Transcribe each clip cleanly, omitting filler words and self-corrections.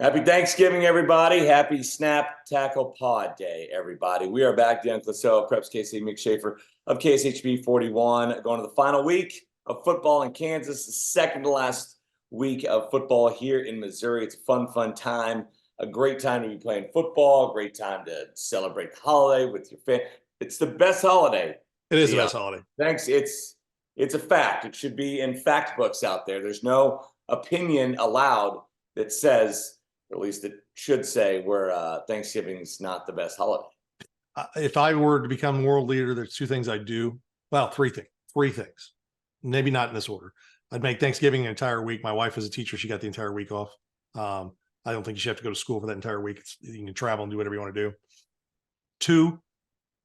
Happy Thanksgiving, everybody. Happy Snap Tackle Pod Day, everybody. We are back. Dan Clisell, Preps KC, Mick Schaefer of KSHB 41, going to the final week of football in Kansas, the second to last week of football here in Missouri. It's a fun time, a great time to be playing football, a great time to celebrate the holiday with your family. It's the best holiday. It is the best holiday. Thanks. It's a fact. It should be in fact books out there. There's no opinion allowed that says, or at least it should say, where Thanksgiving's not the best holiday. If I were to become world leader, there's two things I'd do. Well, three things. Maybe not in this order. I'd make Thanksgiving an entire week. My wife is a teacher. She got the entire week off. I don't think you should have to go to school for that entire week. You can travel and do whatever you want to do. Two,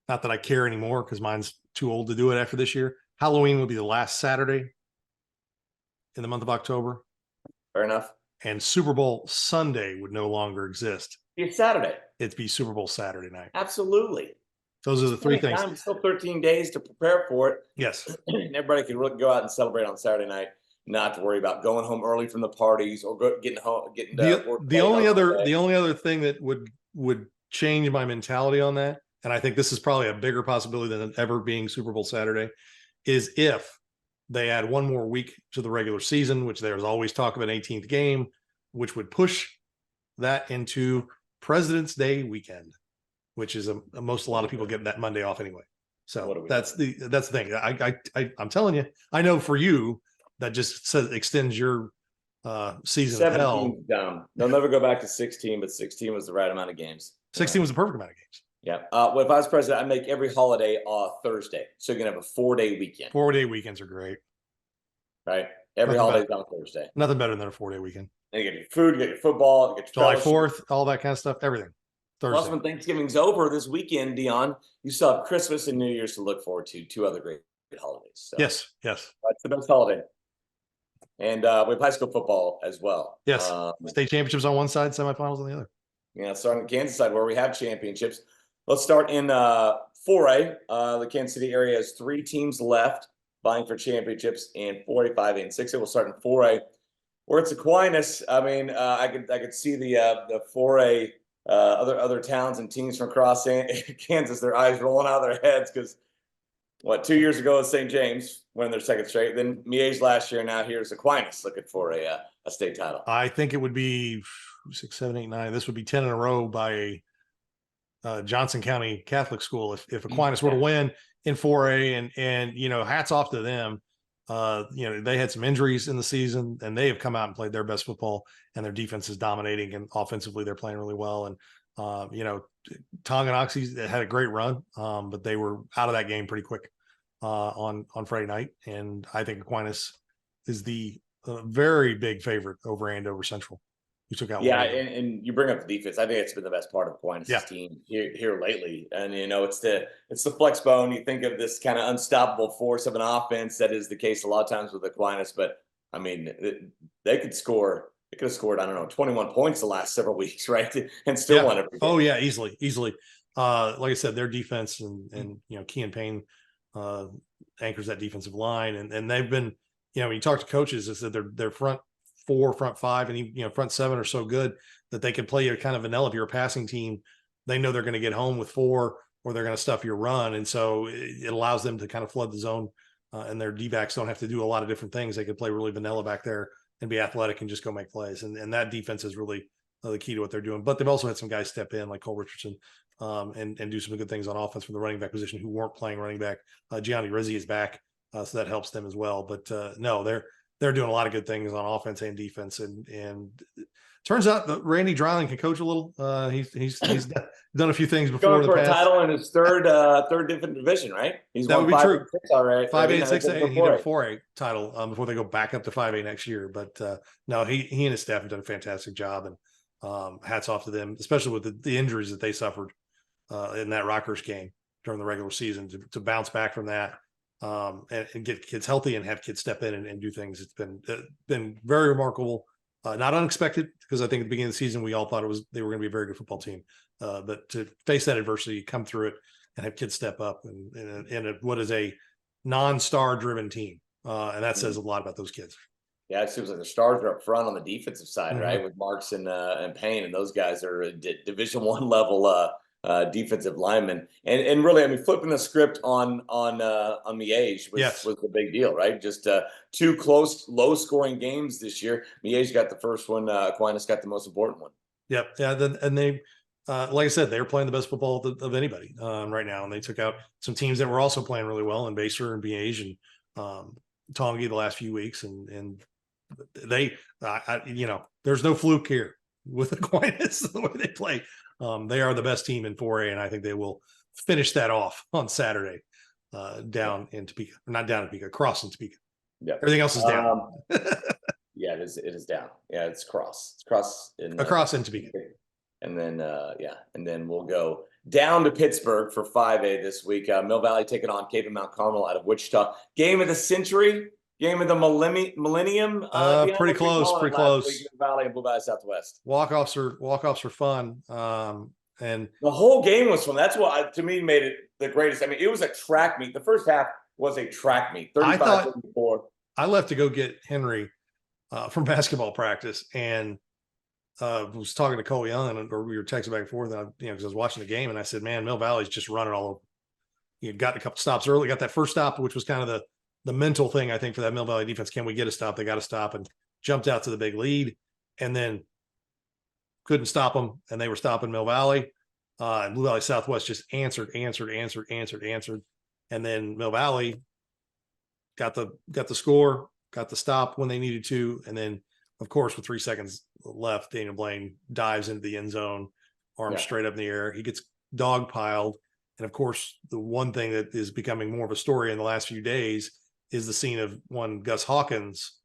not that I care anymore because mine's too old to do it after this year. Halloween would be the last Saturday in the month of October. Fair enough. And Super Bowl Sunday would no longer exist. It's Saturday. It'd be Super Bowl Saturday night. Absolutely. Those are the three things. Still 13 days to prepare for it. Yes. And everybody can really go out and celebrate on Saturday night, not to worry about going home early from the parties or getting home. The only other thing that would change my mentality on that, and I think this is probably a bigger possibility than ever being Super Bowl Saturday, is if they add one more week to the regular season, which there's always talk of an 18th game, which would push that into President's Day weekend, which is a lot of people get that Monday off anyway. So that's the thing. I'm telling you, I know for you that just says extends your season of hell. Dumb. They'll never go back to 16, but 16 was the right amount of games. 16 was the perfect amount of games. Yeah. Well, if I was president, I'd make every holiday Thursday. So you're going to have a 4-day weekend. 4-day weekends are great. Right. Every holiday's on Thursday. Nothing better than a 4-day weekend. And you get your food, you get your football, you get your July 4th, all that kind of stuff, everything. Thursday. Plus, when Thanksgiving's over this weekend, Dion, you still have Christmas and New Year's to look forward to, two other great holidays. So yes. That's the best holiday. And we have high school football as well. Yes. State championships on one side, semifinals on the other. Yeah, starting on the Kansas side where we have championships. Let's start in 4A. The Kansas City area has 3 teams left vying for championships in 4A, 5A, and 6A. We'll start in 4A, where it's Aquinas. I mean, I could see the 4A other towns and teams from across Kansas, their eyes rolling out of their heads because 2 years ago was St. James winning their second straight. Then Miege last year. Now here's Aquinas looking for a state title. I think it would be 6, 7, 8, 9. This would be 10 in a row by Johnson County Catholic School if Aquinas were to win in 4A, and hats off to them. They had some injuries in the season and they have come out and played their best football, and their defense is dominating, and offensively they're playing really well. And Tonganoxie had a great run, but they were out of that game pretty quick on Friday night. And I think Aquinas is the very big favorite over Andover Central. You took out and you bring up the defense. I think it's been the best part of Aquinas' team here lately. And it's the flex bone. You think of this kind of unstoppable force of an offense. That is the case a lot of times with Aquinas. But I mean, they could score. They could have scored, 21 points the last several weeks, right? And still won every game. Oh yeah, easily. Like I said, their defense and Kean Payne anchors that defensive line, and they've been, when you talk to coaches, is that their front 4, front 5, and even, front 7 are so good that they can play you kind of vanilla. If you're a passing team, they know they're going to get home with 4, or they're going to stuff your run. And so it allows them to kind of flood the zone, and their D-backs don't have to do a lot of different things. They can play really vanilla back there and be athletic and just go make plays. And that defense is really the key to what they're doing. But they've also had some guys step in like Cole Richardson and do some good things on offense from the running back position who weren't playing running back. Gianni Rizzi is back, so that helps them as well. But no, they're doing a lot of good things on offense and defense. And turns out that Randy Dryling can coach a little. He's done a few things before. Going for a title in his third different division, right? That would be true. 6 already. 5A and 6A. He did a 4A title before they go back up to 5A next year. But no, he and his staff have done a fantastic job, and hats off to them, especially with the injuries that they suffered in that Rockers game during the regular season to bounce back from that. And get kids healthy and have kids step in and do things. It's been very remarkable, not unexpected, because I think at the beginning of the season we all thought they were going to be a very good football team. But to face that adversity, come through it, and have kids step up, and what is a non-star driven team, and that says a lot about those kids. Yeah, it seems like the stars are up front on the defensive side, Mhm. right? With Marks and Payne, and those guys are Division One level defensive linemen. And really, I mean, flipping the script on Miege Yes. was the big deal, right? Just two close, low scoring games this year. Miege got the first one. Aquinas got the most important one. Yep. Yeah. Then and they, like I said, they were playing the best football of anybody right now, and they took out some teams that were also playing really well, and Baser and Biage and Tongi the last few weeks, and they, there's no fluke here with Aquinas the way they play. They are the best team in 4A, and I think they will finish that off on Saturday down in Topeka, not down in Topeka, across in Topeka. Yeah. Everything else is down. Yeah, it is. It is down. Yeah, it's cross. It's cross in Across in Topeka. and then and then we'll go down to Pittsburgh for 5A this week. Mill Valley taking on Cape and Mount Carmel out of Wichita. Game of the century, game of the millennium. Dion, Pretty what we close, calling it pretty last week? close. Mill Valley and Blue Valley Southwest. Walk-offs are fun. And The whole game was fun. That's what to me made it the greatest. I mean, it was a track meet. The first half was a track meet. 35-34. I left to go get Henry from basketball practice, and was talking to Cole Young, or we were texting back and forth, and because I was watching the game, and I said, "Man, Mill Valley's just running all over." You got a couple stops early, got that first stop, which was kind of the mental thing I think for that Mill Valley defense. Can we get a stop? They got to stop, and jumped out to the big lead, and then couldn't stop them, and they were stopping Mill Valley. And Blue Valley Southwest just answered, and then Mill Valley got the score, got the stop when they needed to, and then of course with 3 seconds left, Daniel Blaine dives into the end zone, arms straight up in the air. He gets dog piled, and of course the one thing that is becoming more of a story in the last few days is the scene of one Gus Hawkins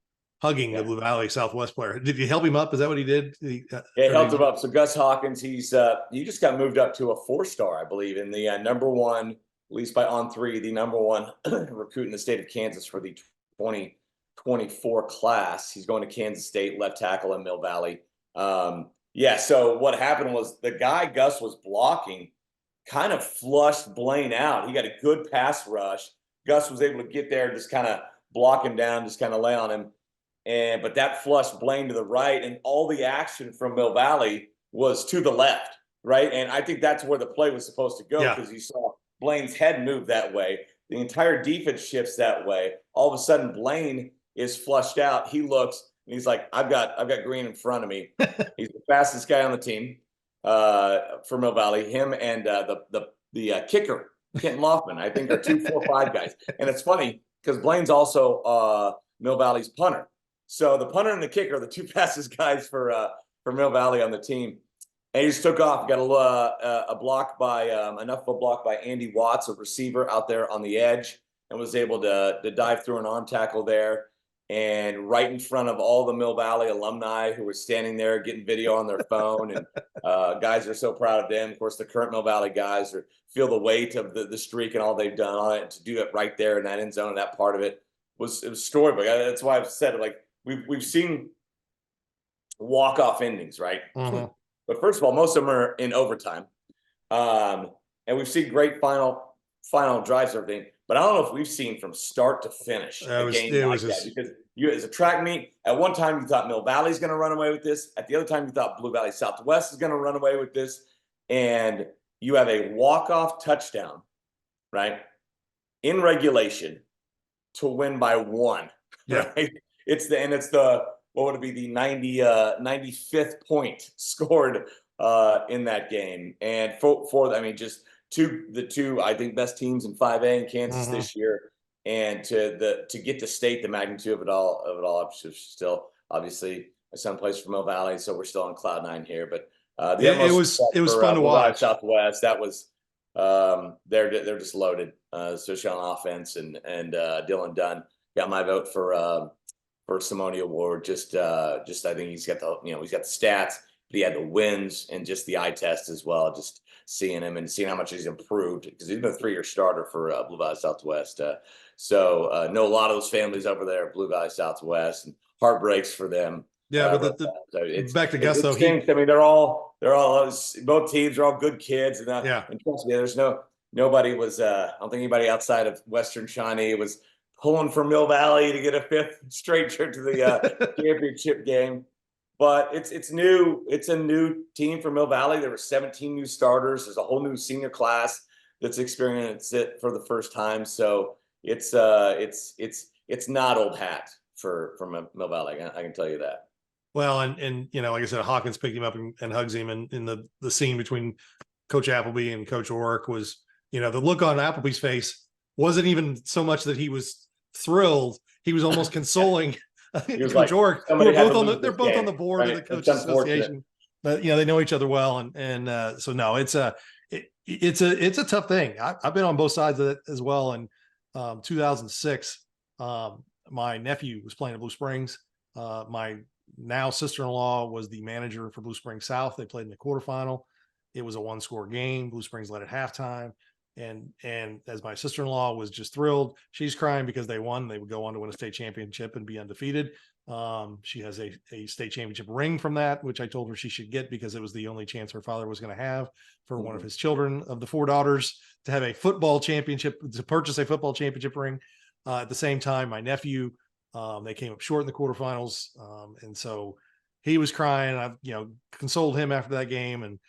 hugging the Blue Valley Southwest player. Did you help him up? Is that what he did? Yeah, helped him up. So Gus Hawkins, he just got moved up to a 4-star, I believe, in the number one, at least by On3, the number one recruit in the state of Kansas for the 2024 class. He's going to Kansas State, left tackle in Mill Valley. So what happened was the guy Gus was blocking kind of flushed Blaine out. He got a good pass rush. Gus was able to get there, just kind of block him down, just kind of lay on him. But that flushed Blaine to the right, and all the action from Mill Valley was to the left, right? And I think that's where the play was supposed to go, because you saw Blaine's head move that way. The entire defense shifts that way. All of a sudden, Blaine is flushed out. He looks and he's like, "I've got green in front of me." He's the fastest guy on the team for Mill Valley. Him and the kicker, Kenton Loffman, I think are 2, 4, 5 guys. And it's funny because Blaine's also Mill Valley's punter. So the punter and the kicker are the two fastest guys for Mill Valley on the team. And he just took off. Got a block by enough of a block by Andy Watts, a receiver out there on the edge, and was able to dive through an arm tackle there. And right in front of all the Mill Valley alumni who were standing there getting video on their phone. And guys are so proud of them. Of course, the current Mill Valley guys feel the weight of the streak and all they've done on it. To do it right there in that end zone, and that part of it was storybook. That's why I've said, like, we've seen walk-off endings, right? Mm-hmm. But first of all, most of them are in overtime. And we've seen great final drives, everything. But I don't know if we've seen from start to finish a game like that. Because you, as a track meet, at one time you thought Mill Valley's going to run away with this. At the other time, you thought Blue Valley Southwest is going to run away with this. And you have a walk-off touchdown, right, in regulation to win by 1. Yeah. Right? It's the what would it be, the 95th point scored in that game. And for I mean, just the two I think best teams in 5A in Kansas this year, and to get to state the magnitude of it all. Still, obviously, my son plays for Mill Valley, so we're still on cloud 9 here. But it was fun to watch. Southwest, that was they're just loaded, especially on offense, and Dylan Dunn got my vote for Simone Award. Just I think he's got he's got the stats, but he had the wins and just the eye test as well. Just seeing him and seeing how much he's improved, because he's been a 3-year starter for Blue Valley Southwest. So know a lot of those families over there at Blue Valley Southwest, and heartbreaks for them. Yeah, but back to Gus though. I mean, they're all both teams are all good kids, and trust me, there's nobody was. I don't think anybody outside of Western Shawnee was pulling for Mill Valley to get a fifth straight trip to the championship game. But it's new. It's a new team for Mill Valley. There were 17 new starters. There's a whole new senior class that's experienced it for the first time. So it's not old hat for Mill Valley. I can tell you that. Well, and like I said, Hawkins picked him up and hugs him, and in the scene between Coach Appleby and Coach Orrick was, the look on Appleby's face wasn't even so much that he was thrilled; he was almost consoling He was Coach like, Orrick, who are they're both on the board right? of the Coaches Association, but they know each other well, and so no, it's a tough thing. I've been on both sides of it as well. In 2006, my nephew was playing at Blue Springs. My now sister-in-law was the manager for Blue Springs South. They played in the quarterfinal. It was a one-score game. Blue Springs led at halftime. And as my sister-in-law was just thrilled, she's crying because they won. They would go on to win a state championship and be undefeated. She has a state championship ring from that, which I told her she should get because it was the only chance her father was going to have for one of his children of the 4 daughters to have a football championship, to purchase a football championship ring. At the same time, my nephew, they came up short in the quarterfinals. And so he was crying. I, consoled him after that game. And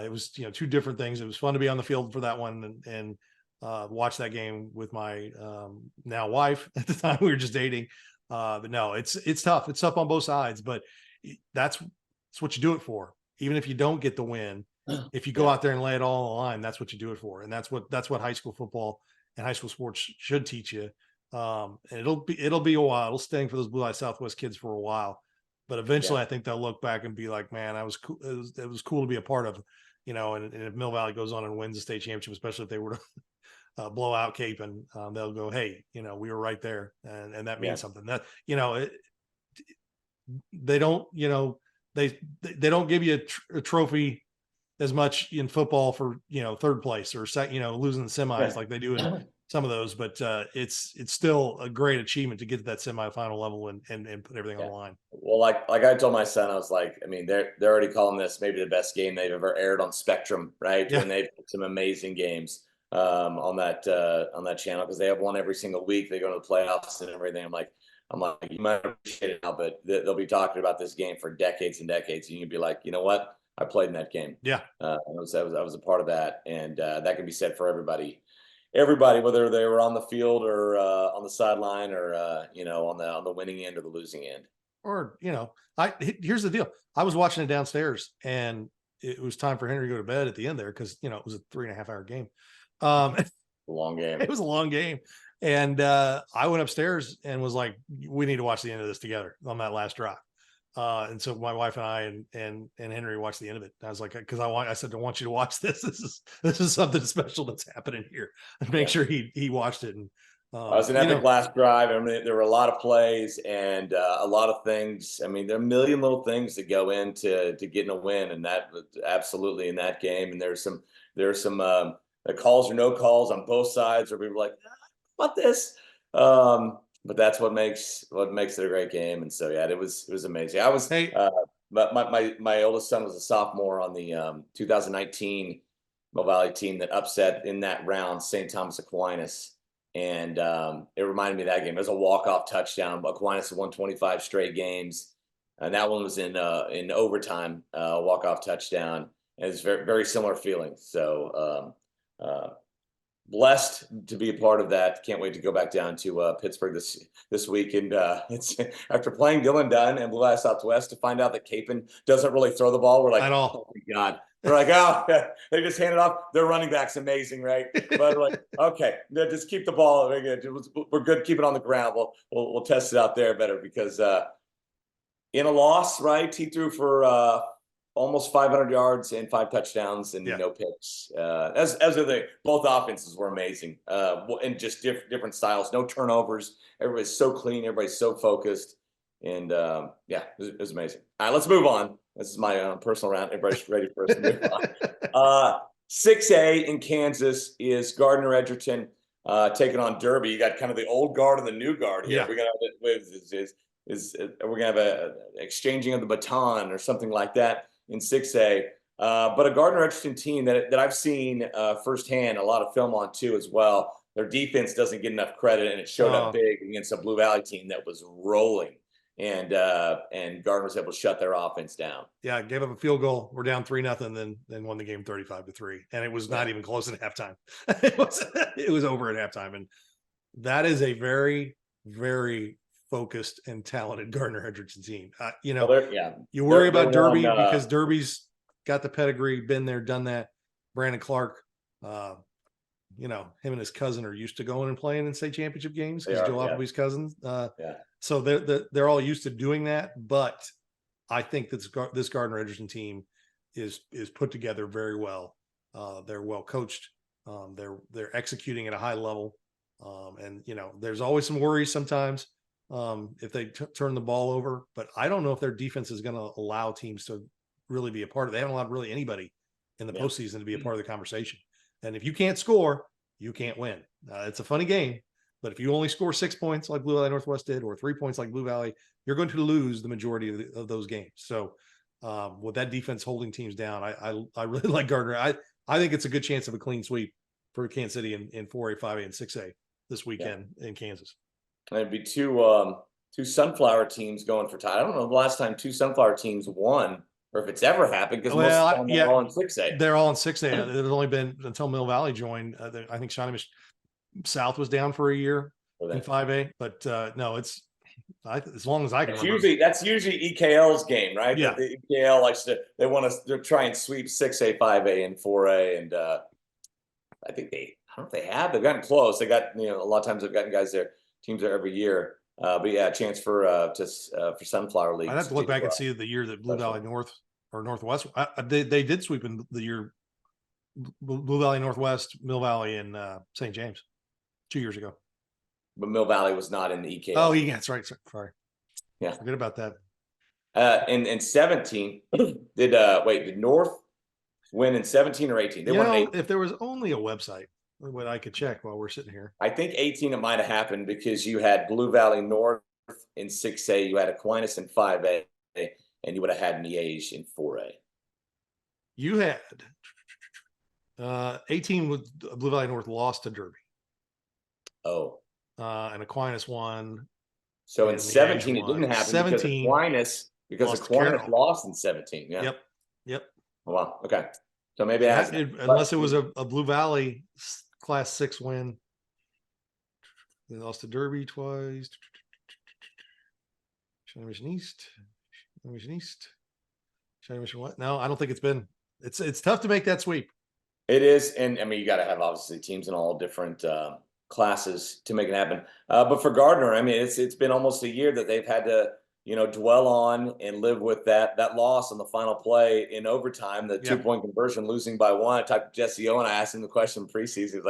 it was, 2 different things. It was fun to be on the field for that one and watch that game with my now wife. At the time we were just dating. But no, it's tough. It's tough on both sides, but that's what you do it for. Even if you don't get the win, if you go out there and lay it all on the line, that's what you do it for. And that's what high school football and high school sports should teach you. And it'll be a while. It'll sting for those Blue Eye Southwest kids for a while, but eventually I think they'll look back and be like, man, I was cool. It was cool to be a part of, and if Mill Valley goes on and wins the state championship, especially if they were to blow out Cape, and they'll go, hey, we were right there. And that means something. That, they don't, they don't give you a trophy as much in football for, third place or losing the semis like they do in some of those, but it's still a great achievement to get to that semifinal level and put everything on the line. Well, like I told my son, I was like, I mean, they're already calling this maybe the best game they've ever aired on Spectrum, right? Yeah. And they've put some amazing games on that channel because they have one every single week. They go to the playoffs and everything. I'm like, you might appreciate it now, but they'll be talking about this game for decades and decades, and you'd be like, you know what? I played in that game. Yeah, I was a part of that, and that can be said for everybody, whether they were on the field or on the sideline or on the winning end or the losing end. or here's the deal. I was watching it downstairs, and it was time for Henry to go to bed at the end there because it was a 3.5-hour game. A long game. It was a long game, and I went upstairs and was like, we need to watch the end of this together on that last drive. And so my wife and I and Henry watched the end of it. I was like, because I said, I want you to watch this. This is something special that's happening here. And make sure he watched it. And it was an epic last drive. I mean, there were a lot of plays and a lot of things. I mean, there are a million little things that go into getting a win, and that was absolutely in that game. And there's some calls or no calls on both sides, where people were like, how about this? But that's what makes it a great game. And so it was amazing. I was my oldest son was a sophomore on the 2019 Mill Valley team that upset in that round St. Thomas Aquinas. And it reminded me of that game. It was a walk-off touchdown. Aquinas won 25 straight games, and that one was in overtime, walk-off touchdown. And it's very, very similar feeling. So blessed to be a part of that. Can't wait to go back down to Pittsburgh this week. And it's after playing Dylan Dunn and Blue Eye Southwest to find out that Capon doesn't really throw the ball. We're like, at all. oh my God. We're like, oh, they just hand it off. Their running back's amazing, right? But we're like, okay, just keep the ball. We're good. Keep it on the ground. We'll test it out there better because in a loss, right? He threw for almost 500 yards and 5 touchdowns and no picks. As both offenses were amazing and just different styles, no turnovers. Everybody's so clean. Everybody's so focused. And it was amazing. All right, let's move on. This is my personal round. Everybody's ready for us to move on. 6A in Kansas is Gardner Edgerton taking on Derby. You got kind of the old guard and the new guard here. Yeah. We're gonna have a exchanging of the baton or something like that in 6A. But a Gardner Edgerton team that I've seen firsthand, a lot of film on too as well. their defense doesn't get enough credit, and it showed up big against a Blue Valley team that was rolling, and Gardner was able to shut their offense down. Yeah, gave up a field goal. We're down 3-0, then won the game 35-3, and it was not even close at halftime. it was over at halftime, and that is a very, very focused and talented Gardner Hendrickson team. You worry about Derby because Derby's got the pedigree, been there, done that. Brandon Clark, him and his cousin are used to going and playing in state championship games because Joe Appleby's cousins. So they're all used to doing that. But I think that this Gardner Hendrickson team is put together very well. They're well coached. They're executing at a high level. And there's always some worries sometimes if they turn the ball over. But I don't know if their defense is going to allow teams to really be a part of it. They haven't allowed really anybody in the postseason to be a part of the conversation. And if you can't score, you can't win. It's a funny game, but if you only score 6 points like Blue Valley Northwest did, or 3 points like Blue Valley, you're going to lose the majority of those games. So with that defense holding teams down, I really like Gardner. I think it's a good chance of a clean sweep for Kansas City in 4A, 5A, and 6A this weekend in Kansas. And it'd be two Sunflower teams going for title. I don't know the last time two Sunflower teams won, or if it's ever happened, because most of the time they're all in 6A. They're all in 6A. There's only been until Mill Valley joined. I think Shawnee South was down for a year in 5A, but no, it's as long as I can remember. That's usually EKL's game, right? Yeah. The EKL likes to they're trying to sweep 6A, 5A, and 4A, and I don't know if they have. They've gotten close. They got a lot of times they've gotten teams there every year. But yeah, a chance for Sunflower League. I'd have to look back and see the year that Blue Valley North or Northwest. They did sweep in the year Blue Valley Northwest, Mill Valley, and St. James 2 years ago. But Mill Valley was not in the EKL. Oh, yeah, that's right. Sorry. Yeah, forget about that. In 17, did North win in 17 or 18? They won in 18. If there was only a website, what I could check while we're sitting here. I think 18 it might have happened because you had Blue Valley North in 6A, you had Aquinas in 5A, and you would have had Miege in 4A. You had 18 with Blue Valley North lost to Derby. Oh. And Aquinas won. So in 17 it didn't happen because Aquinas lost in 17. Yeah. Yep. Oh, wow. Okay. So maybe unless it was a Blue Valley Class 6 win. They lost to Derby twice. Shawnee Mission East. Shawnee Mission what? No, I don't think it's been. It's tough to make that sweep. It is, and I mean you got to have obviously teams in all different classes to make it happen. But for Gardner, I mean it's been almost a year that they've had to dwell on and live with that loss on the final play in overtime, the 2-point conversion, losing by 1. I talked to Jesse O and I asked him the question preseason.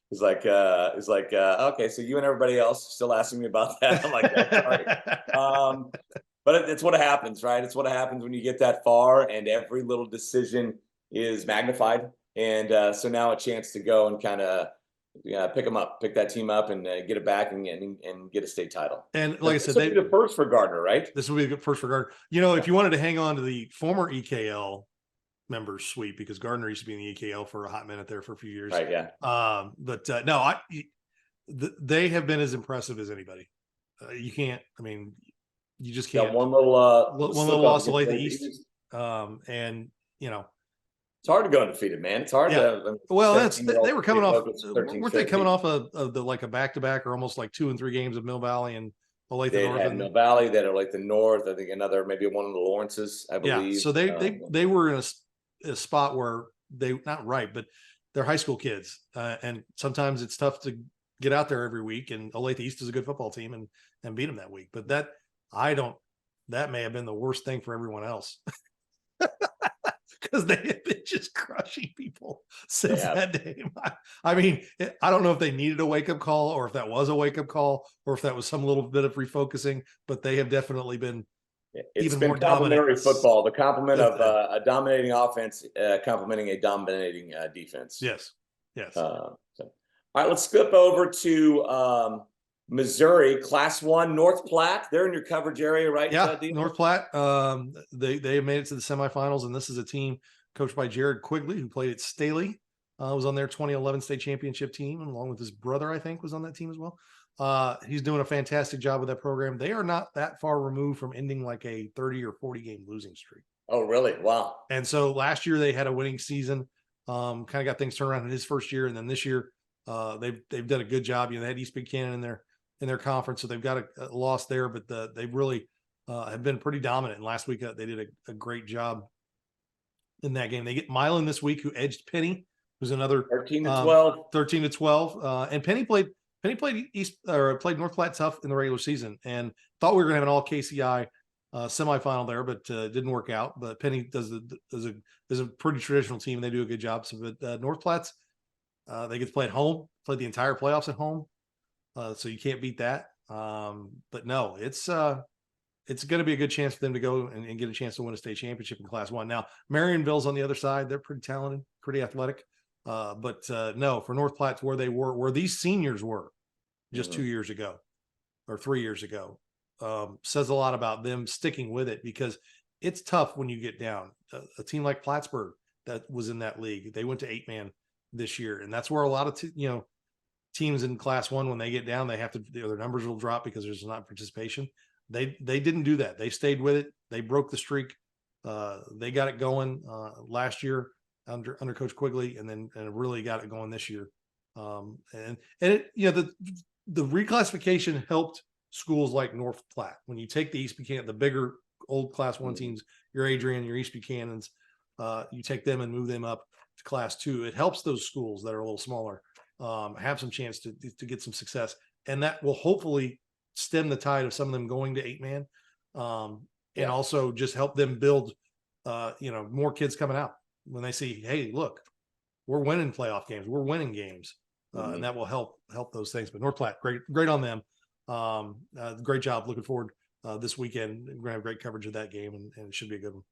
He's like, okay, so you and everybody else still asking me about that. I'm like, sorry. But it's what happens, right? It's what happens when you get that far and every little decision is magnified. And so now a chance to go and kind of pick that team up and get it back and get a state title. And like I said, this will be the first for Gardner, right? This will be the first for Gardner. If you wanted to hang on to the former EKL members sweep, because Gardner used to be in the EKL for a hot minute there for a few years. Right. Yeah. But no, they have been as impressive as anybody. You can't. I mean, you just can't. Got one little loss to Olathe East. And it's hard to go undefeated, man. It's hard to. Well, they were coming off. Weren't they coming off of the like a back-to-back or almost like 2 and 3 games of Mill Valley and Olathe they North? Had Mill Valley, they had like the North. I think maybe one of the Lawrences, I believe. Yeah, so they were in a spot where they not right, but they're high school kids, and sometimes it's tough to get out there every week. And Olathe East is a good football team and beat them that week. But that may have been the worst thing for everyone else. Because they have been just crushing people since that day. I mean, I don't know if they needed a wake-up call or if that was a wake-up call or if that was some little bit of refocusing, but they have definitely been even more complementary football, the complement of a dominating offense complementing a dominating defense. Yes. All right, let's skip over to Missouri, Class 1, North Platte. They're in your coverage area, right? Yeah, North Platte. They made it to the semifinals, and this is a team coached by Jared Quigley, who played at Staley was on their 2011 state championship team, and along with his brother, I think, was on that team as well. He's doing a fantastic job with that program. They are not that far removed from ending like a 30 or 40 game losing streak. Oh, really? Wow. And so last year they had a winning season, kind of got things turned around in his first year, and then this year they've done a good job. You know, they had East Buchanan in their conference, so they've got a loss there, but they've really have been pretty dominant. And last week they did a great job in that game. They get Milan this week, who edged Penny, who's another 13-12. 13-12. And Penny played played North Platte tough in the regular season, and thought we were going to have an all KCI semifinal there, but didn't work out. But Penny is a pretty traditional team, and they do a good job. So, but North Platte's they get to play at home, play the entire playoffs at home, so you can't beat that. But no, it's going to be a good chance for them to go and get a chance to win a state championship in Class 1. Now, Marionville's on the other side. They're pretty talented, pretty athletic. But no, for North Platte, where they were, where these seniors were just 2 years ago or 3 years ago, says a lot about them sticking with it, because it's tough when you get down. A team like Plattsburgh that was in that league, they went to 8-man this year, and that's where a lot of teams in Class 1, when they get down, they have to, their numbers will drop because there's not participation. They didn't do that. They stayed with it. They broke the streak. They got it going last year under Coach Quigley, and really got it going this year. And it, the reclassification helped schools like North Platte. When you take the East Buchanan, the bigger old Class 1 teams, your Adrian, your East Buchanans, you take them and move them up to Class 2. It helps those schools that are a little smaller have some chance to get some success, and that will hopefully stem the tide of some of them going to 8-man, and also just help them build more kids coming out when they see, hey, look, we're winning playoff games, we're winning games, and that will help those things. But North Platte, great on them. Great job. Looking forward this weekend. We're gonna have great coverage of that game, and it should be a good one.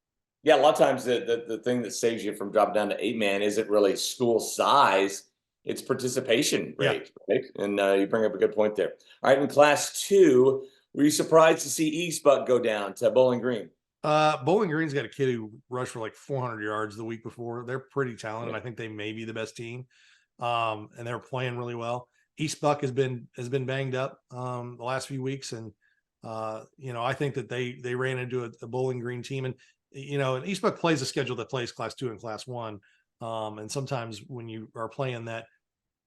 Yeah, a lot of times the thing that saves you from dropping down to 8-man isn't really school size, it's participation rate, right? And you bring up a good point there. All right, in Class 2, were you surprised to see East Buck go down to Bowling Green? Bowling Green's got a kid who rushed for like 400 yards the week before. They're pretty talented. I think they may be the best team, and they're playing really well. East Buck has been banged up the last few weeks, and I think that they ran into a Bowling Green team, and and East Buck plays a schedule that plays Class 2 and Class 1, and sometimes when you are playing that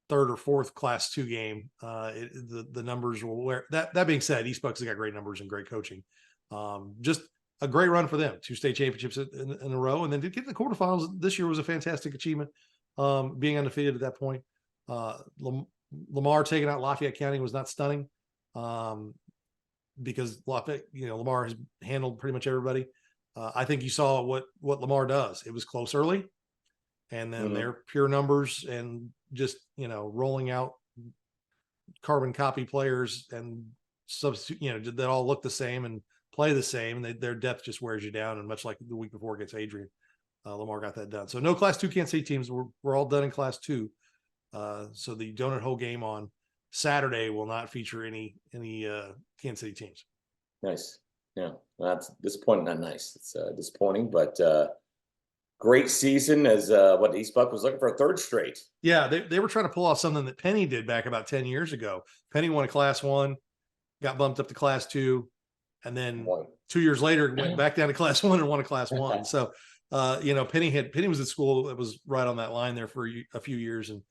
third or fourth Class 2 game, the numbers will wear. That being said, East Bucks have got great numbers and great coaching. Just a great run for them, 2 state championships in a row, and then to get to the quarterfinals this year was a fantastic achievement. Being undefeated at that point, Lamar taking out Lafayette County was not stunning, because Lamar has handled pretty much everybody. I think you saw what Lamar does. It was close early, and then their pure numbers and just rolling out carbon copy players and substitute, that all look the same and play the same, and their depth just wears you down. And much like the week before against Adrian, Lamar got that done. So no Class 2 Kansas City teams. We're all done in Class 2. So the Donut Hole game on Saturday will not feature any Kansas City teams. Nice. Yeah, well, that's disappointing. Not nice. It's disappointing, but great season as what East Buck was looking for a third straight. Yeah, they were trying to pull off something that Penny did back about 10 years ago. Penny won a Class 1, got bumped up to Class 2, and then 2 years later went back down to Class 1 and won a Class 1. So, Penny was at school that was right on that line there for a few years, and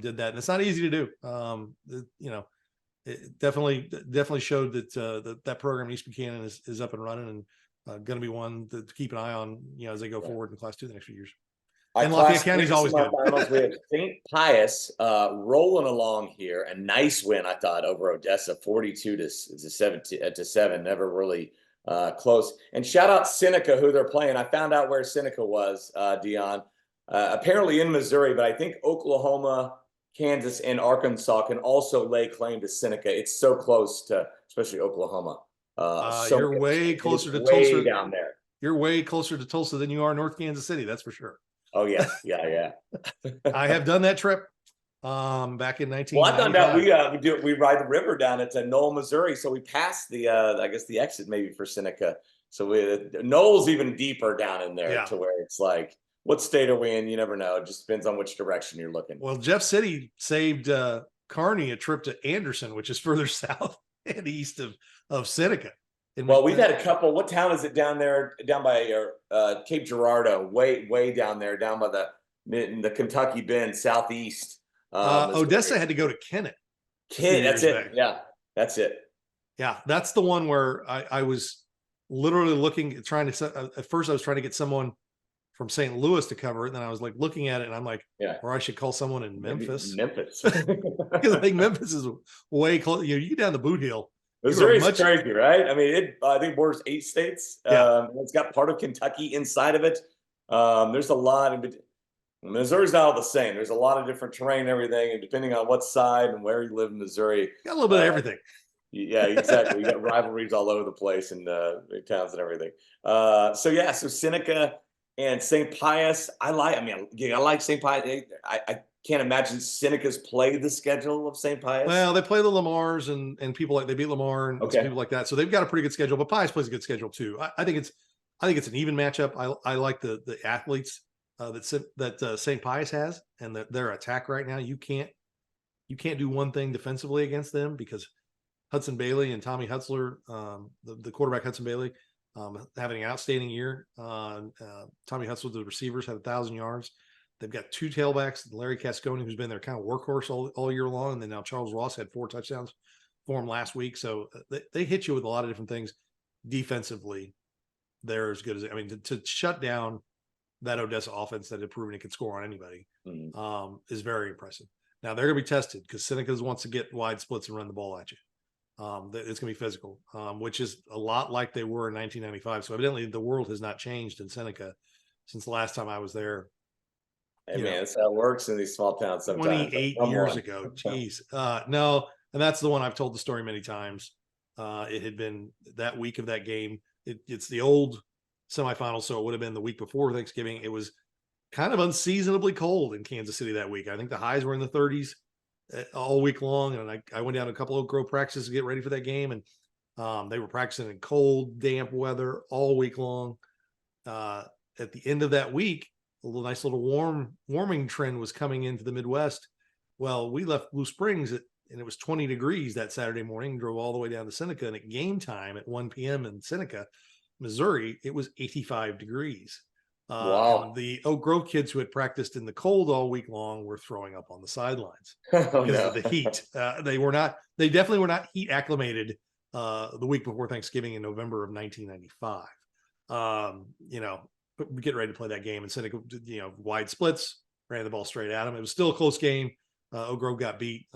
did that. And it's not easy to do. It definitely showed that that program in East Buchanan is up and running, and going to be one to keep an eye on, as they go forward in Class 2 the next few years. And Lafayette County's always good. We have St. Pius rolling along here. A nice win, I thought, over Odessa, 42-7. Never really close. And shout out Seneca, who they're playing. I found out where Seneca was, Dion. Apparently in Missouri, but I think Oklahoma, Kansas, and Arkansas can also lay claim to Seneca. It's so close to, especially Oklahoma. You're way closer to Tulsa down there. You're way closer to Tulsa than you are North Kansas City. That's for sure. Oh yeah. I have done that trip back in 1995. Well, I've done that. We ride the river down to Knoll, Missouri, so we passed the I guess the exit maybe for Seneca. So Knoll's even deeper down in there to where it's like what state are we in? You never know. It just depends on which direction you're looking. Well, Jeff City saved Kearney a trip to Anderson, which is further south and east of Seneca. Well, we've had a couple. What town is it down there, down by Cape Girardeau, way down there, down by the Kentucky Bend, southeast. Odessa had to go to Kennett. That's it. Back. Yeah, that's it. Yeah, that's the one where I was literally looking, trying to. At first, I was trying to get someone from St. Louis to cover it. And then I was like looking at it, and I'm like, yeah, or I should call someone in Memphis. Memphis, because I think Memphis is way close. You get down the Boot Heel. Missouri's crazy, right? I mean, I think borders 8 states. Yeah. It's got part of Kentucky inside of it. There's a lot of Missouri's not all the same. There's a lot of different terrain and everything, and depending on what side and where you live in Missouri, got a little bit of everything. Yeah, exactly. You got rivalries all over the place and towns and everything. So Seneca and St. Pius. I like St. Pius. I can't imagine Seneca's played the schedule of St. Pius. Well, they play the Lamars and people like they beat Lamar and people like that. So they've got a pretty good schedule, but Pius plays a good schedule too. I think it's an even matchup. I like the athletes that St. Pius has and their attack right now. You can't do one thing defensively against them because Hudson Bailey and Tommy Hutzler, the quarterback Hudson Bailey, having an outstanding year. Tommy Hutzler, the receivers, had 1,000 yards. They've got 2 tailbacks, Larry Cascone, who's been their kind of workhorse all year long, and then now Charles Ross had 4 touchdowns for him last week. So they hit you with a lot of different things defensively. They're as good as to shut down that Odessa offense that had proven it could score on anybody is very impressive. Now they're going to be tested because Seneca wants to get wide splits and run the ball at you. It's going to be physical, which is a lot like they were in 1995. So evidently the world has not changed in Seneca since the last time I was there. Hey, man, that's how it works in these small towns sometimes. 28 years ago. Jeez. No, and that's the one I've told the story many times. It had been that week of that game. It's the old semifinal, so it would have been the week before Thanksgiving. It was kind of unseasonably cold in Kansas City that week. I think the highs were in the 30s all week long, and I went down to a couple of Oak Grove practices to get ready for that game, and they were practicing in cold, damp weather all week long. At the end of that week, a nice little warming trend was coming into the Midwest. Well, we left Blue Springs and it was 20 degrees that Saturday morning, drove all the way down to Seneca, and at game time at 1 p.m. in Seneca, Missouri, it was 85 degrees. Wow. The Oak Grove kids who had practiced in the cold all week long were throwing up on the sidelines because of the heat. They definitely were not heat acclimated the week before Thanksgiving in November of 1995. Getting ready to play that game, and Seneca, wide splits, ran the ball straight at him. It was still a close game. Oak Grove got beat.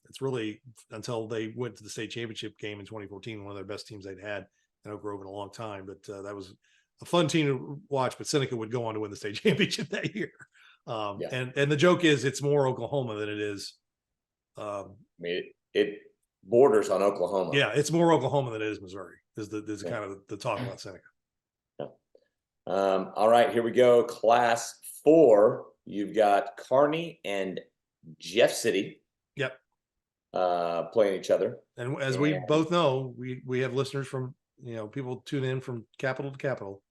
It's really until they went to the state championship game in 2014, one of their best teams they'd had in Oak Grove in a long time. But that was a fun team to watch. But Seneca would go on to win the state championship that year. And the joke is it's more Oklahoma than it is. It borders on Oklahoma. Yeah, it's more Oklahoma than it is Missouri. Is kind of the talk about Seneca. All right, here we go. Class 4. You've got Kearney and Jeff City. Yep. Playing each other. And as we both know, we have listeners from, people tune in from capital to capital.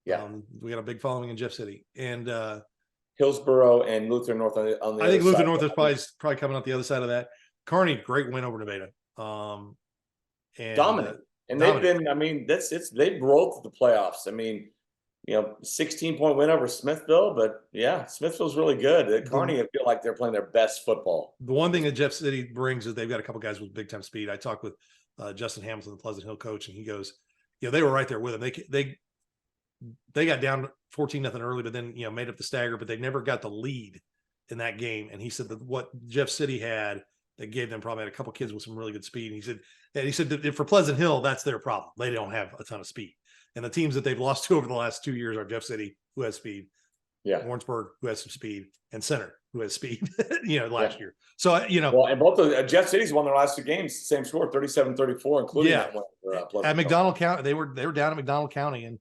Yeah. We got a big following in Jeff City. And Hillsboro and Luther North on the I think Luther North is probably coming out the other side of that. Kearney, great win over Nevada. And dominant. And they've been, they've rolled to the playoffs. 16-point win over Smithville, but yeah, Smithville's really good. Kearney, I feel like they're playing their best football. The one thing that Jeff City brings is they've got a couple guys with big time speed. I talked with Justin Hamilton, the Pleasant Hill coach, and he goes, they were right there with them. They got down 14-0 early, but then made up the stagger, but they never got the lead in that game. And he said that what Jeff City had, they gave them probably had a couple kids with some really good speed. And he said that for Pleasant Hill, that's their problem. They don't have a ton of speed. And the teams that they've lost to over the last 2 years are Jeff City, who has speed, Warrensburg, who has some speed, and Center, who has speed, last year. So, Well, and both of Jeff City's won their last 2 games, same score, 37-34, including that one. At McDonald County, they were down at McDonald County, and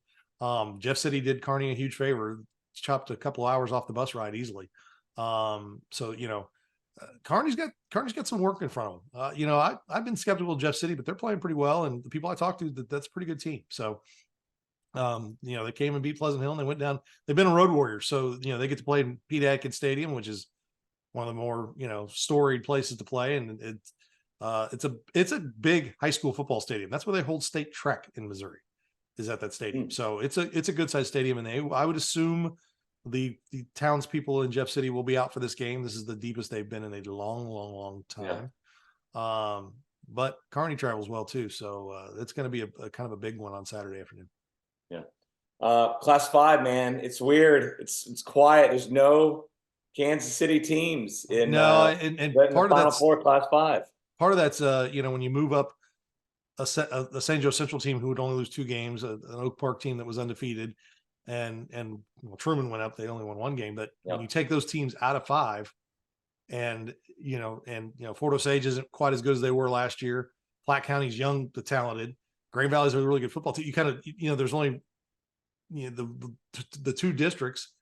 Jeff City did Kearney a huge favor, chopped a couple of hours off the bus ride easily. Kearney's got some work in front of them. I've been skeptical of Jeff City, but they're playing pretty well, and the people I talked to, that's a pretty good team. So They came and beat Pleasant Hill, and they went down. They've been a road warrior, so they get to play in Pete Adkins Stadium, which is one of the more storied places to play, and it's a big high school football stadium. That's where they hold state track in Missouri, is at that stadium. So it's a good sized stadium, and I would assume the townspeople in Jeff City will be out for this game. This is the deepest they've been in a long time. But Kearney travels well too, so it's going to be a kind of a big one on Saturday afternoon. Yeah. Class 5, man. It's weird. It's quiet. There's no Kansas City teams in and part the of Final that's Four Class 5. Part of that's when you move up a St. Joe Central team who would only lose 2 games, an Oak Park team that was undefeated, and Truman went up. They only won 1 game, but when you take those teams out of 5, and Fort Osage isn't quite as good as they were last year. Platte County's young but talented. Grand Valley's a really good football team. You kind of there's only the 2 districts,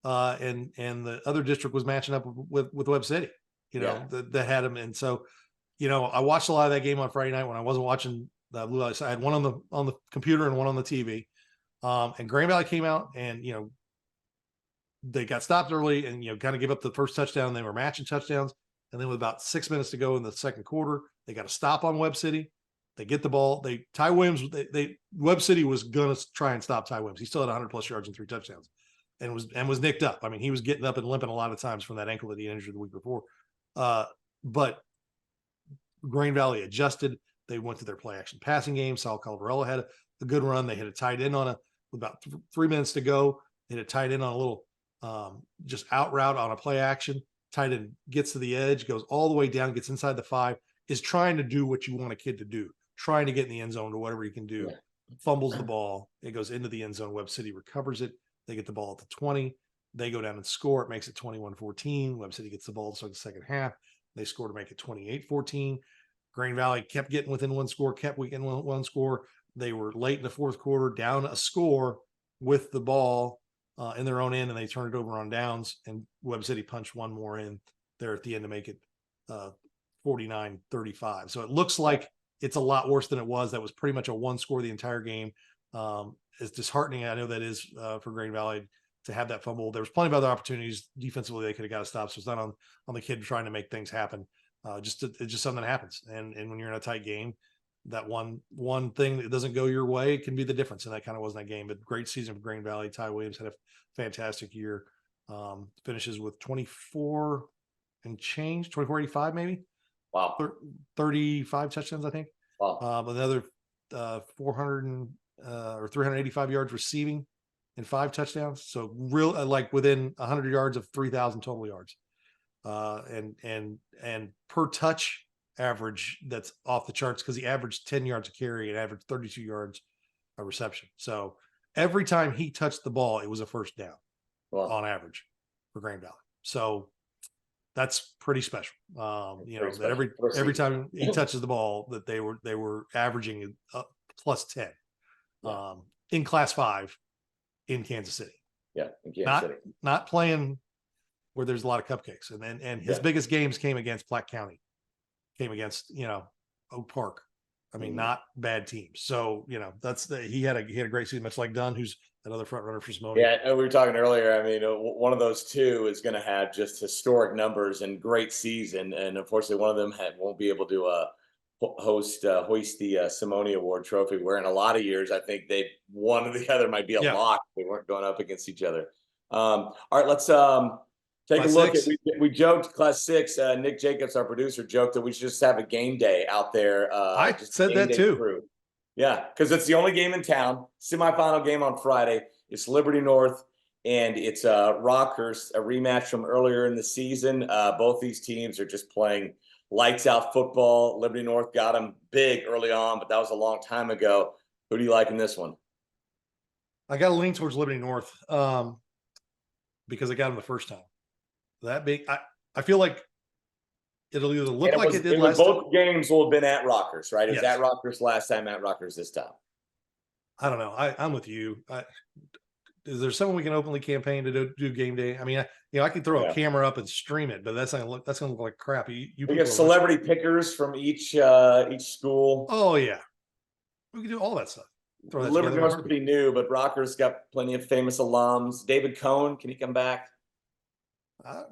and the other district was matching up with Webb City. That had them, and so I watched a lot of that game on Friday night when I wasn't watching the Blue Lights. I had one on the computer and one on the TV. And Grand Valley came out, and they got stopped early and kind of gave up the first touchdown. They were matching touchdowns, and then with about 6 minutes to go in the second quarter, they got a stop on Webb City. They get the ball. Ty Williams. Webb City was gonna try and stop Ty Williams. He still had 100+ yards and 3 touchdowns, and was nicked up. I mean, he was getting up and limping a lot of times from that ankle that he injured the week before. But Grand Valley adjusted. They went to their play action passing game. Sal Calvarella had a good run. They hit a tight end with about 3 minutes to go. They hit a tight end on a little just out route on a play action. Tight end gets to the edge, goes all the way down, gets inside the 5, is trying to do what you want a kid to do, trying to get in the end zone to whatever he can do. Fumbles the ball. It goes into the end zone. Webb City recovers it. They get the ball at the 20. They go down and score. It makes it 21-14. Webb City gets the ball to start the second half. They score to make it 28-14. Grand Valley kept getting within 1 score, kept getting one score. They were late in the fourth quarter, down a score with the ball in their own end, and they turned it over on downs, and Webb City punched one more in there at the end to make it 49-35. So it looks like it's a lot worse than it was. That was pretty much a 1 score the entire game. It's disheartening. I know that is for Grand Valley to have that fumble. There was plenty of other opportunities defensively. They could have got a stop. So it's not on the kid trying to make things happen. It's just something that happens. And when you're in a tight game, that one thing that doesn't go your way can be the difference. And that kind of wasn't that game, but great season for Grand Valley. Ty Williams had a fantastic year. Finishes with 24 and change, 24-85 maybe. Wow. 35 touchdowns, I think. Wow. Another 400 or 385 yards receiving and 5 touchdowns. So real like within 100 yards of 3,000 total yards. And per touch average, that's off the charts because he averaged 10 yards a carry and averaged 32 yards a reception. So every time he touched the ball, it was a first down on average for Grand Valley. So that's pretty special. That every time he touches the ball, that they were averaging plus 10 in Class 5 in Kansas City. Yeah, in Kansas City. Not playing where there's a lot of cupcakes. And his biggest games came against Platte County, came against, Oak Park. I mean, not bad teams. So, he had a great season, much like Dunn, who's another front runner for Simone. Yeah, we were talking earlier. I mean, one of those 2 is going to have just historic numbers and great season. And unfortunately, one of them won't be able to hoist the Simone Award trophy, where in a lot of years, I think one or the other might be a lock. They weren't going up against each other. All right, let's take Class a look 6. we joked Class 6. Nick Jacobs, our producer, joked that we should just have a game day out there. I said that too. Crew. Yeah, because it's the only game in town. Semifinal game on Friday. It's Liberty North and it's Rockhurst, a rematch from earlier in the season. Both these teams are just playing lights out football. Liberty North got them big early on, but that was a long time ago. Who do you like in this one? I got to lean towards Liberty North because I got them the first time. That big, I feel like it'll either look like it did last time. Both games will have been at Rockhurst, right? It was at Rockhurst last time, at Rockhurst this time. I don't know. I'm with you. Is there someone we can openly campaign to do game day? I mean, I could throw a camera up and stream it, but that's gonna look like crap. We have celebrity pickers from each school. Oh yeah, we can do all that stuff. throw that Liberty together. North's pretty new, but Rocker's got plenty of famous alums. David Cohn, can he come back?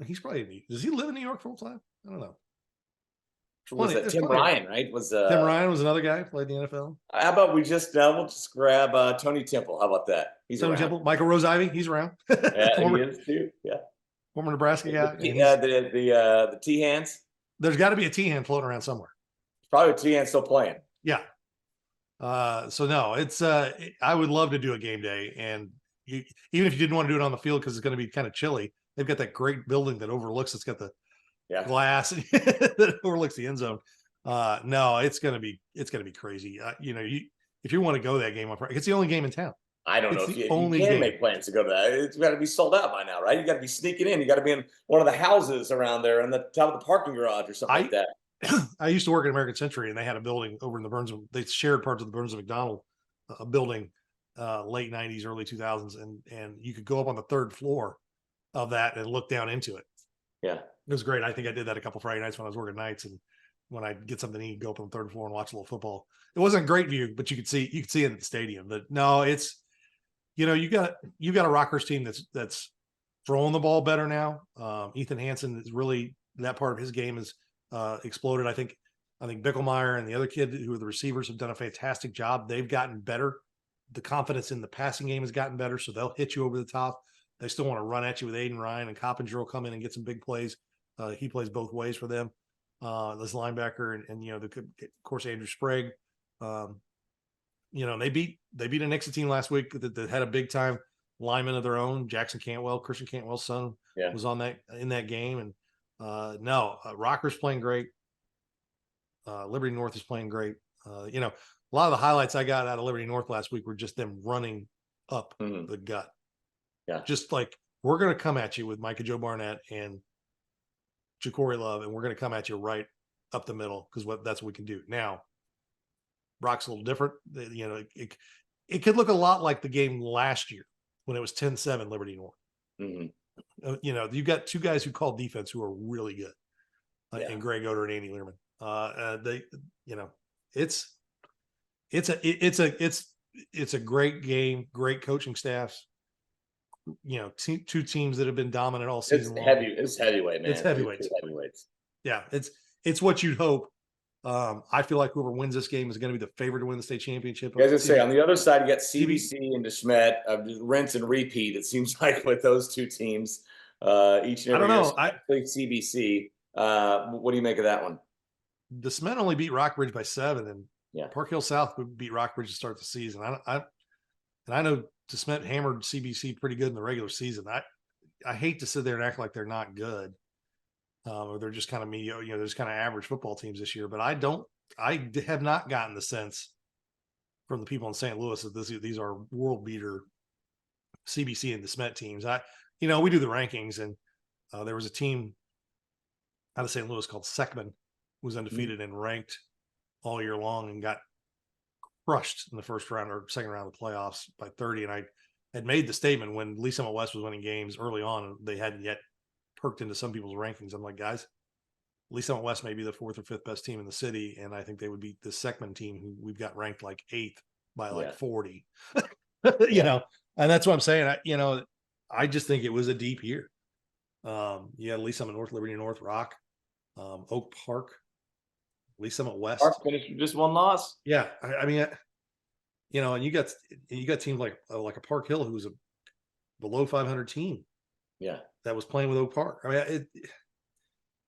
He's probably, does he live in New York full time? I don't know. Who was that? Tim Ryan, right? Was Tim Ryan was another guy who played in the NFL. How about we'll just grab Tony Temple? How about that? He's Tony around. Temple, Michael Rose-Ivy, he's around. Yeah, former, he is too. Yeah, former Nebraska guy. the T hands. There's got to be a T hand floating around somewhere. Probably T hand still playing. Yeah. So no, it's I would love to do a game day, and even if you didn't want to do it on the field because it's going to be kind of chilly, they've got that great building that overlooks. It's got the glass that overlooks the end zone. No, it's gonna be crazy. If you want to go to that game on Friday, it's the only game in town. I don't know if you can make plans to go to that. It's got to be sold out by now, right? You got to be sneaking in. You got to be in one of the houses around there in the top of the parking garage or something like that. I used to work at American Century, and they had a building over in the Burns. They shared parts of the Burns and McDonald building, late '90s, early 2000s, and you could go up on the third floor of that and look down into it. Yeah, it was great. I think I did that a couple Friday nights when I was working nights, and when I get something to eat, go up on the third floor and watch a little football. It wasn't a great view, but you could see it at the stadium. But no, it's you got a Rockers team that's throwing the ball better now. Ethan Hansen is really, that part of his game is exploded. I think Bickelmeyer and the other kid who are the receivers have done a fantastic job. They've gotten better. The confidence in the passing game has gotten better, so they'll hit you over the top. They still want to run at you with Aiden Ryan, and Coppinger will come in and get some big plays. He plays both ways for them. This linebacker and of course Andrew Sprague. They beat a Nixon team last week that had a big time lineman of their own. Jackson Cantwell, Christian Cantwell's son, was in that game. And Rocker's playing great. Liberty North is playing great. A lot of the highlights I got out of Liberty North last week were just them running up the gut. Yeah, just like, we're going to come at you with Micah Joe Barnett and Ja'Cory Love, and we're going to come at you right up the middle because that's what we can do. Now, Brock's a little different. It could look a lot like the game last year when it was 10-7 Liberty North. You've got two guys who call defense who are really good, and Greg Oder and Andy Learman. It's a great game, great coaching staffs. Two teams that have been dominant all season long. It's heavyweight, man. It's heavyweights. Yeah, it's what you'd hope. I feel like whoever wins this game is going to be the favorite to win the state championship. As I say, on the other side, you got CBC and DeSmet, rinse and repeat. It seems like with those two teams, each and every year. I play CBC. What do you make of that one? DeSmet only beat Rockbridge by 7, and Park Hill South would beat Rockbridge to start the season. I know DeSmet hammered CBC pretty good in the regular season. I hate to sit there and act like they're not good, or they're just kind of mediocre. They're just kind of average football teams this year. But I have not gotten the sense from the people in St. Louis that these are world beater CBC and DeSmet teams. We do the rankings, and there was a team out of St. Louis called Seckman, who was undefeated and ranked all year long, and got crushed in the first round or second round of the playoffs by 30. And I had made the statement when Lee Summit West was winning games early on, and they hadn't yet perked into some people's rankings. I'm like, guys, Lee Summit West may be the 4th or 5th best team in the city, and I think they would beat the Seckman team, who we've got ranked like 8th by like 40. And that's what I'm saying. I just think it was a deep year. Lee Summit North, Liberty North, Rock, Oak Park, Lee Summit West. Park finished with just one loss. Yeah, and you got teams like a Park Hill, who's a below 500 team. Yeah, that was playing with Oak Park.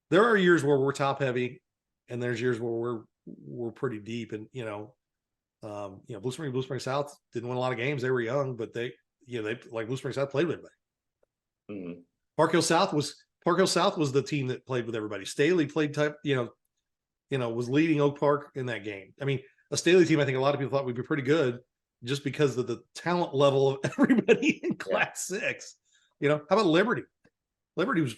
There are years where we're top heavy, and there's years where we're pretty deep. And Blue Spring South didn't win a lot of games. They were young, but they like Blue Spring South played with everybody. Park Hill South was the team that played with everybody. Staley played was leading Oak Park in that game. I mean, a Staley team, I think a lot of people thought would be pretty good just because of the talent level of everybody in Class 6. How about Liberty? Liberty would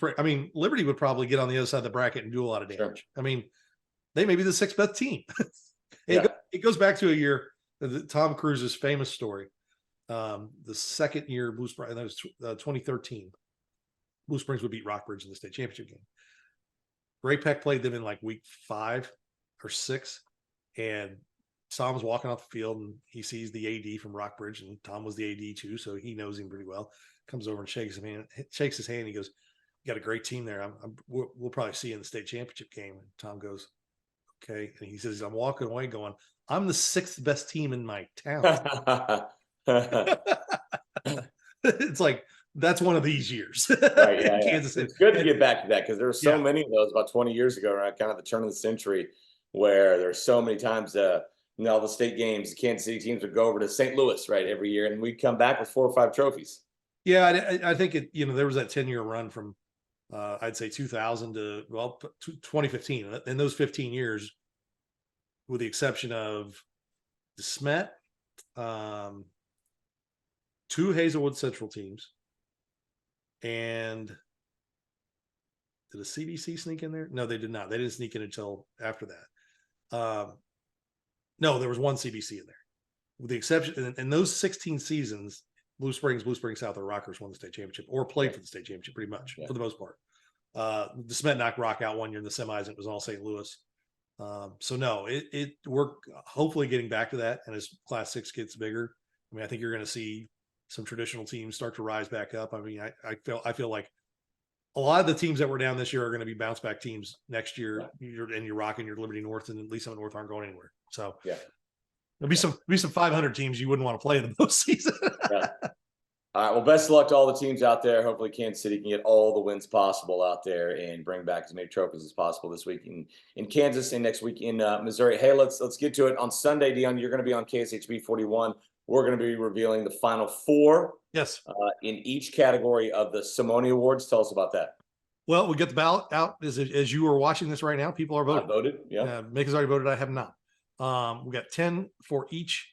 probably get on the other side of the bracket and do a lot of damage. Sure. I mean, they may be the 6th best team. It goes back to a year, Tom Cruise's famous story. The second year Blue Springs, that was 2013. Blue Springs would beat Rockbridge in the state championship game. Ray Peck played them in like week 5 or 6, and Tom's walking off the field and he sees the AD from Rockbridge, and Tom was the AD too, so he knows him pretty well. Comes over and shakes his hand. He goes, "You got a great team there. We'll probably see you in the state championship game." And Tom goes, "Okay." And he says, "I'm walking away going, I'm the sixth best team in my town." It's like, that's one of these years. Right, In yeah, yeah. Kansas City. It's good to get back to that because there were so Yeah. many of those about 20 years ago, around kind of the turn of the century, where there's so many times, all the state games, the Kansas City teams would go over to St. Louis, right, every year, and we'd come back with 4 or 5 trophies. Yeah, I think there was that 10-year run from I'd say 2000 to 2015. In those 15 years, with the exception of the Smet, um, 2 Hazelwood Central teams, and did a CBC sneak in there? No, they did not. They didn't sneak in until after that. No, there was 1 CBC in there. With the exception, in those 16 seasons, Blue Springs South, or Rockers won the state championship, or played for the state championship pretty much, for the most part. The Smet knocked Rock out 1 year in the semis, and it was all St. Louis. So no, we're hopefully getting back to that. And as Class 6 gets bigger, I mean, I think you're going to see some traditional teams start to rise back up. I mean, I feel like a lot of the teams that were down this year are going to be bounce back teams next year. Yeah. You're rocking your Liberty North, and at least some North aren't going anywhere. So Yeah, there'll be some 500 teams you wouldn't want to play in the postseason. yeah. All right. Well, best of luck to all the teams out there. Hopefully, Kansas City can get all the wins possible out there and bring back as many trophies as possible this week in Kansas and next week in Missouri. Hey, let's get to it. On Sunday, Dion, you're going to be on KSHB 41. We're going to be revealing the final 4. Yes. In each category of the Simone Awards. Tell us about that. Well, we get the ballot out as you are watching this right now. People are voting. I voted. Yeah. Mick has already voted. I have not. We got 10 for each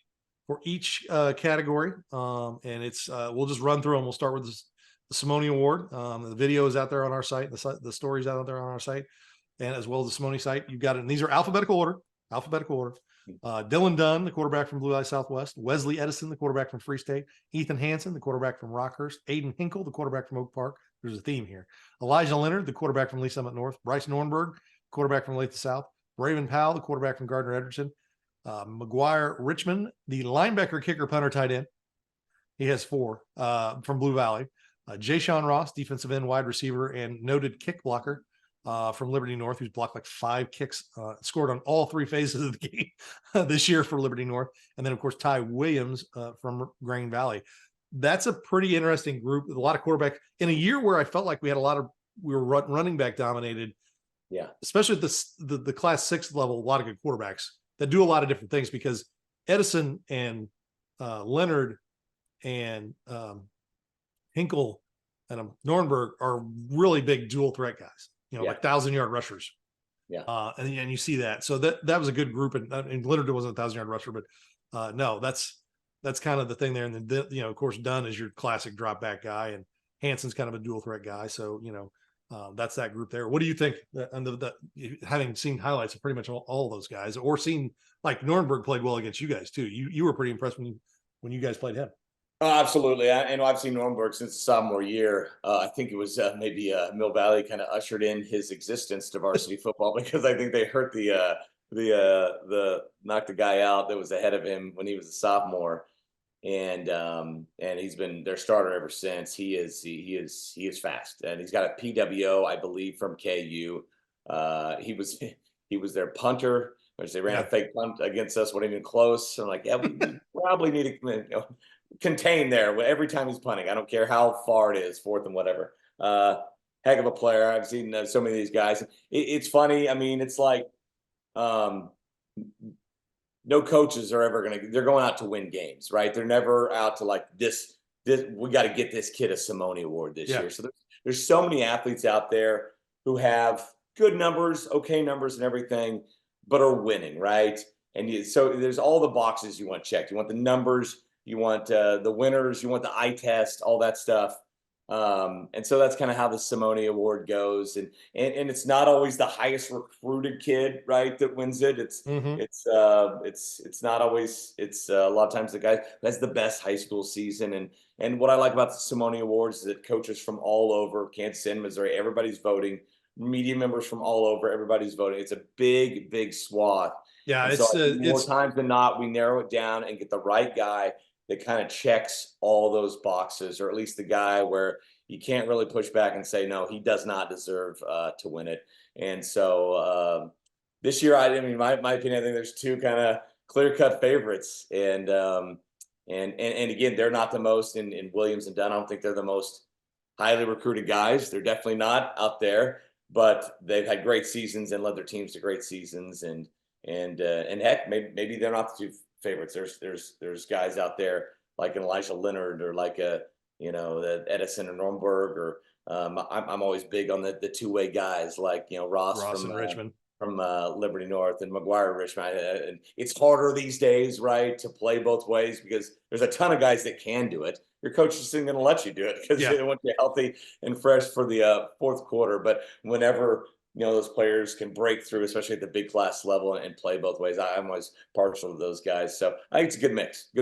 category, and it's we'll just run through them. We'll start with the Simone Award. The video is out there on our site. The story's out there on our site, and as well as the Simone site. You've got it. And these are alphabetical order. Dylan Dunn, the quarterback from Blue Eye Southwest. Wesley Edison, the quarterback from Free State. Ethan Hansen, the quarterback from Rockhurst. Aiden Hinkle, the quarterback from Oak Park. There's a theme here. Elijah Leonard, the quarterback from Lee Summit North. Bryce Nornberg, quarterback from Lathe South. Braven Powell, the quarterback from Gardner Edgerton. McGuire Richmond, the linebacker, kicker, punter, tight end. He has 4 from Blue Valley. Jay Sean Ross, defensive end, wide receiver, and noted kick blocker from Liberty North, who's blocked like 5 kicks, scored on all 3 phases of the game this year for Liberty North. And then, of course, Ty Williams from Grain Valley. That's a pretty interesting group with a lot of quarterbacks in a year where I felt like we were running back dominated. Yeah. Especially at the Class 6 level, a lot of good quarterbacks that do a lot of different things, because Edison and Leonard and Hinkle and Nornberg are really big dual threat guys, like 1,000-yard rushers. Yeah. And you see that. So that was a good group. And Leonard wasn't a 1,000-yard rusher, but no, that's kind of the thing there. And then, of course, Dunn is your classic drop back guy, and Hanson's kind of a dual threat guy. So, that's that group there. What do you think? Having seen highlights of pretty much all those guys, or seen like Nornberg played well against you guys too. You were pretty impressed when you guys played him. Oh, absolutely. I've seen Nornberg since the sophomore year. I think it was maybe Mill Valley kind of ushered in his existence to varsity football, because I think they hurt the knocked the guy out that was ahead of him when he was a sophomore. And he's been their starter ever since. He is fast, and he's got a PWO, I believe, from KU. He was their punter, which they ran a fake punt against us, wasn't even close. So I'm like, yeah, we probably need to contain there every time he's punting. I don't care how far it is, 4th and whatever. Heck of a player. I've seen so many of these guys. It's funny. I mean, it's like no coaches are ever they're going out to win games, right? They're never out to like this we got to get this kid a Simone Award this year. So there's so many athletes out there who have good numbers, okay numbers and everything, but are winning, right? And so there's all the boxes you want checked. You want the numbers, you want the winners, you want the eye test, all that stuff. And so that's kind of how the Simone Award goes. And it's not always the highest recruited kid, right, that wins it. It's not always, it's a lot of times the guy who has the best high school season. And what I like about the Simone Awards is that coaches from all over Kansas and Missouri, everybody's voting. Media members from all over, everybody's voting. It's a big swath. Yeah, And so I think more it's times than not, we narrow it down and get the right guy that kind of checks all those boxes, or at least the guy where you can't really push back and say, no, he does not deserve to win it. And so this year, I mean, my opinion, I think there's two kind of clear cut favorites. And again, they're not the most in Williams and Dunn. I don't think they're the most highly recruited guys. They're definitely not out there, but they've had great seasons and led their teams to great seasons. And heck, maybe they're not the two favorites. There's guys out there like an Elijah Leonard, or like a the Edison or Normberg, or I'm always big on the two-way guys like Ross Ross and Richmond. From Liberty North, and McGuire Richmond. And it's harder these days, right, to play both ways, because there's a ton of guys that can do it. Your coach is going to let you do it because they want you healthy and fresh for the fourth quarter. But whenever those players can break through, especially at the big class level, and play both ways, I'm always partial to those guys. So I think it's a good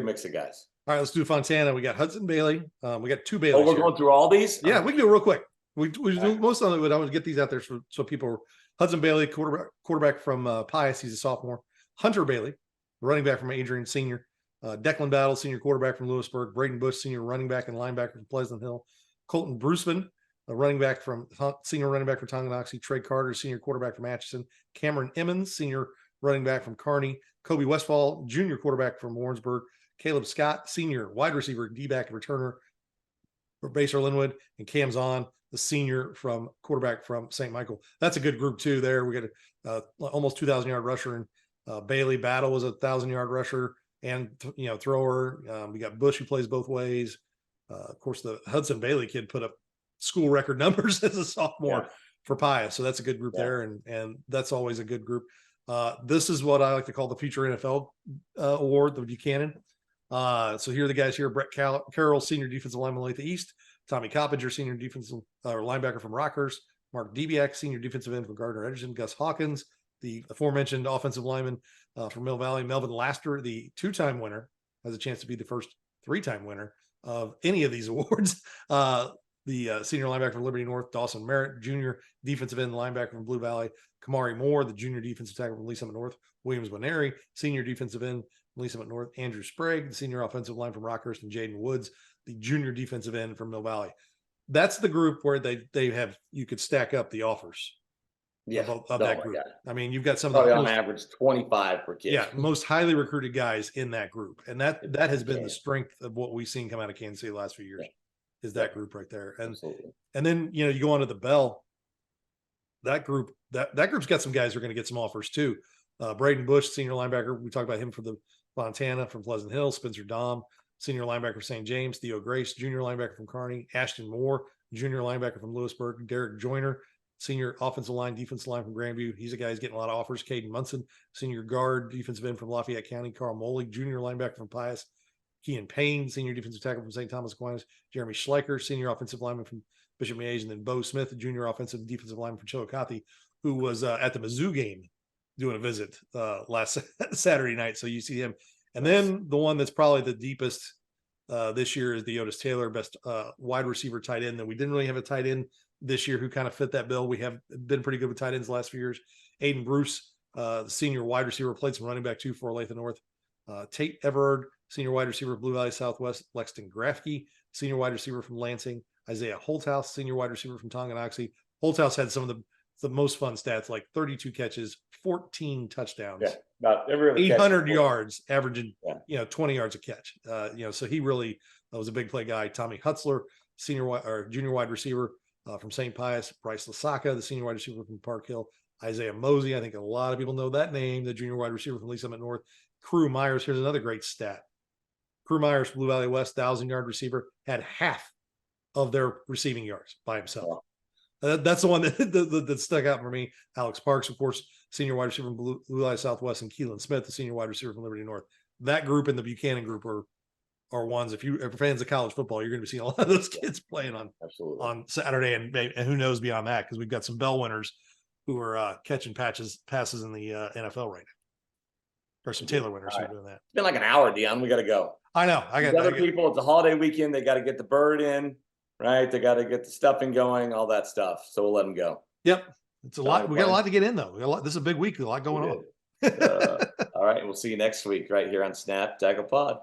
mix of guys. All right, let's do Fontana. We got Hudson Bailey. We got two Baileys. Oh, we're going through all these? Yeah, we can do it real quick. We do most of it. I want to get these out there so people. Hudson Bailey, quarterback from Pius. He's a sophomore. Hunter Bailey, running back from Adrian, senior. Declan Battle, senior quarterback from Lewisburg. Braden Bush, senior running back and linebacker from Pleasant Hill. Colton Bruceman, senior running back from Tonganoxie. Trey Carter, senior quarterback from Atchison. Cameron Emmons, senior running back from Kearney. Kobe Westfall, junior quarterback from Warrensburg. Caleb Scott, senior wide receiver, D-back and returner for Baser Linwood. And Cam Zahn, the senior quarterback from St. Michael. That's a good group too there. We got a almost 2,000-yard rusher, and Bailey. Battle was a 1,000-yard rusher and thrower. We got Bush, who plays both ways. Of course, the Hudson Bailey kid put up school record numbers as a sophomore for Pius. So that's a good group there. And that's always a good group. This is what I like to call the future NFL award, the Buchanan. So here are the guys here: Brett Carroll, senior defensive lineman, Olathe East. Tommy Coppinger, senior defensive linebacker from Rockers. Mark Debiak, senior defensive end from Gardner Edgerton. Gus Hawkins, the aforementioned offensive lineman from Mill Valley. Melvin Laster, the two-time winner, has a chance to be the first three-time winner of any of these awards. The senior linebacker from Liberty North. Dawson Merritt, junior defensive end linebacker from Blue Valley. Kamari Moore, the junior defensive tackle from Lee Summit North. Williams Waneri, senior defensive end from Lee Summit North. Andrew Sprague, the senior offensive line from Rockhurst. And Jaden Woods, the junior defensive end from Mill Valley. That's the group where they have, you could stack up the offers of that group. God. I mean, you've got some probably on average 25 per kid. Yeah, most highly recruited guys in that group. And that has been the strength of what we've seen come out of Kansas City the last few years, is that group right there. And then you go on to the Bell. That group, that group's got some guys who are going to get some offers too. Braden Bush, senior linebacker. We talked about him for the Fontana from Pleasant Hill. Spencer Dom, senior linebacker from St. James. Theo Grace, junior linebacker from Kearney. Ashton Moore, junior linebacker from Lewisburg. Derek Joyner, senior offensive line, defensive line from Grandview. He's a guy who's getting a lot of offers. Caden Munson, senior guard, defensive end from Lafayette County. Carl Moley, junior linebacker from Pius. Kean Payne, senior defensive tackle from St. Thomas Aquinas. Jeremy Schleicher, senior offensive lineman from Bishop Miege. And then Bo Smith, the junior offensive and defensive lineman from Chillicothe, who was at the Mizzou game doing a visit last Saturday night. So you see him. And then the one that's probably the deepest this year is the Otis Taylor, best wide receiver tight end. That we didn't really have a tight end this year who kind of fit that bill. We have been pretty good with tight ends the last few years. Aiden Bruce, the senior wide receiver, played some running back too for Olathe North. Tate Everard, senior wide receiver, Blue Valley Southwest. Lexton Grafke, senior wide receiver from Lansing. Isaiah Holthouse, senior wide receiver from Tonganoxie. Holthouse had some of the most fun stats, like 32 catches, 14 touchdowns, about every other 800 yards, averaging 20 yards a catch. So he really was a big play guy. Tommy Hutzler, junior wide receiver from St. Pius. Bryce Lasaka, the senior wide receiver from Park Hill. Isaiah Mosey, I think a lot of people know that name, the junior wide receiver from Lee Summit North. Crew Myers, here's another great stat. Crew Myers, Blue Valley West, 1,000-yard receiver, had half of their receiving yards by himself. Wow. That's the one that stuck out for me. Alex Parks, of course, senior wide receiver from Blue Valley Southwest, and Keelan Smith, the senior wide receiver from Liberty North. That group and the Buchanan group are ones. If you're fans of college football, you're going to be seeing a lot of those kids playing on Saturday, and who knows beyond that, because we've got some Bell winners who are catching passes in the NFL right now, or some Taylor winners who are doing that. It's been like an hour, Dion. We got to go. I know. People. It's a holiday weekend. They got to get the bird in. Right, they got to get the stuffing going, all that stuff. So we'll let them go. Yep, it's a lot. We got a lot to get in though. This is a big week. A lot going on. All right, we'll see you next week right here on Snap Tackle Pod.